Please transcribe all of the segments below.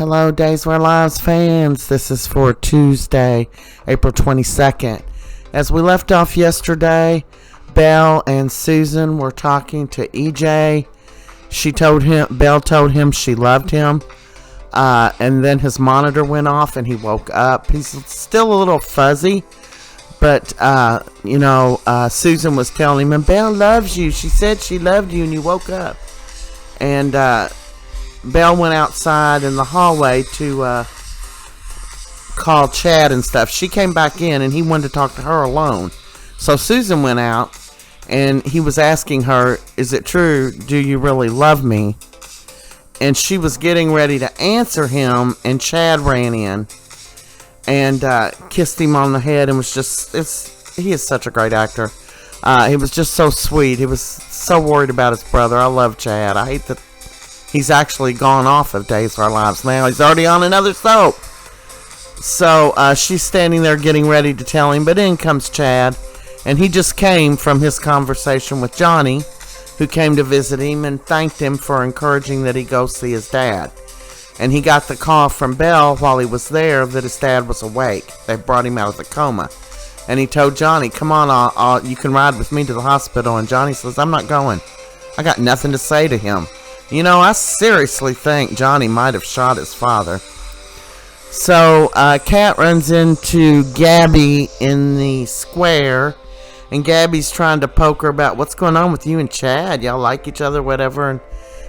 Hello, Days of Our Lives fans. This is for Tuesday, April 22nd. As we left off yesterday, Belle and Susan were talking to EJ. Belle told him she loved him. And then his monitor went off and he woke up. He's still a little fuzzy. But, Susan was telling him, and Belle loves you. She said she loved you and you woke up. And, Belle went outside in the hallway to call Chad and stuff. She came back in and he wanted to talk to her alone. So Susan went out and he was asking her, is it true? Do you really love me? And she was getting ready to answer him and Chad ran in and kissed him on the head and was he is such a great actor. He was just so sweet. He was so worried about his brother. I love Chad. I hate that he's actually gone off of Days of Our Lives now. He's already on another soap. So she's standing there getting ready to tell him, but in comes Chad. And he just came from his conversation with Johnny, who came to visit him and thanked him for encouraging that he go see his dad. And he got the call from Belle while he was there that his dad was awake. They brought him out of the coma. And he told Johnny, come on, you can ride with me to the hospital. And Johnny says, I'm not going. I got nothing to say to him. You know, I seriously think Johnny might have shot his father. So, Kat runs into Gabi in the square. And Gabi's trying to poke her about what's going on with you and Chad. Y'all like each other, whatever. And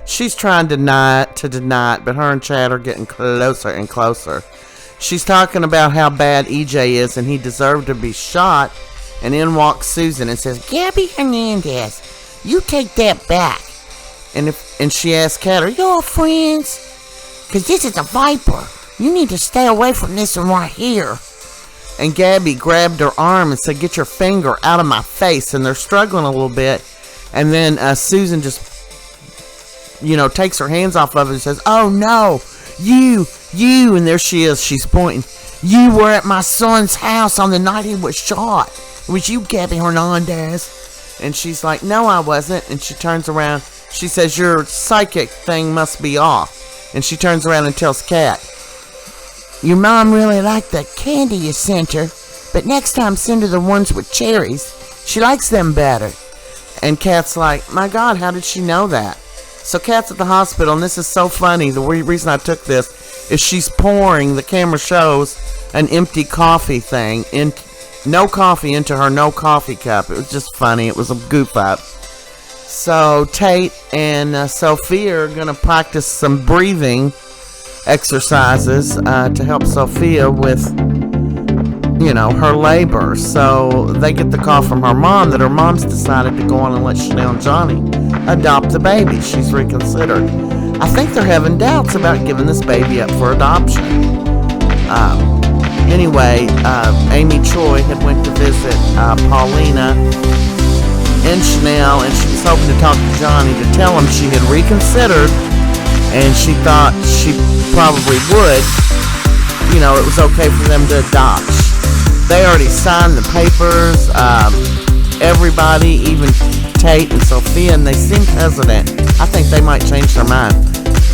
she's trying to deny it, but her and Chad are getting closer and closer. She's talking about how bad EJ is and he deserved to be shot. And in walks Susan and says, Gabi Hernandez, you take that back. And she asked Kat, are you all friends? Because this is a viper. You need to stay away from this one right here. And Gabi grabbed her arm and said, get your finger out of my face. And they're struggling a little bit. And then Susan just, takes her hands off of it and says, oh no, you. And there she is. She's pointing. You were at my son's house on the night he was shot. It was you, Gabi Hernandez. And she's like, no, I wasn't. And she turns around. She says, your psychic thing must be off. And she turns around and tells Kat, your mom really liked the candy you sent her, but next time send her the ones with cherries. She likes them better. And Kat's like, my God, how did she know that? So Kat's at the hospital, and this is so funny. The reason I took this is she's pouring, the camera shows, an empty coffee thing, no coffee into her no coffee cup. It was just funny. It was a goof up. So Tate and Sophia are going to practice some breathing exercises to help Sophia with, her labor. So they get the call from her mom that her mom's decided to go on and let Chanele and Johnny adopt the baby. She's reconsidered. I think they're having doubts about giving this baby up for adoption. Anyway, Amy Choi had went to visit Paulina and Chanele, and she was hoping to talk to Johnny to tell him she had reconsidered, and she thought she probably would. It was okay for them to adopt. They already signed the papers, everybody, even Tate and Sophia, and they seemed hesitant. I think they might change their mind.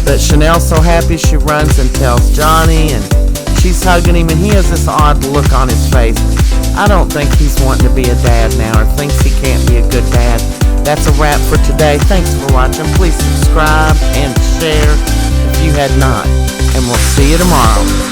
But Chanel's so happy, she runs and tells Johnny, and she's hugging him, and he has this odd look on his face. I don't think he's wanting to be a dad now, or thinks he can't be a good dad. That's a wrap for today. Thanks for watching. Please subscribe and share if you had not. And we'll see you tomorrow.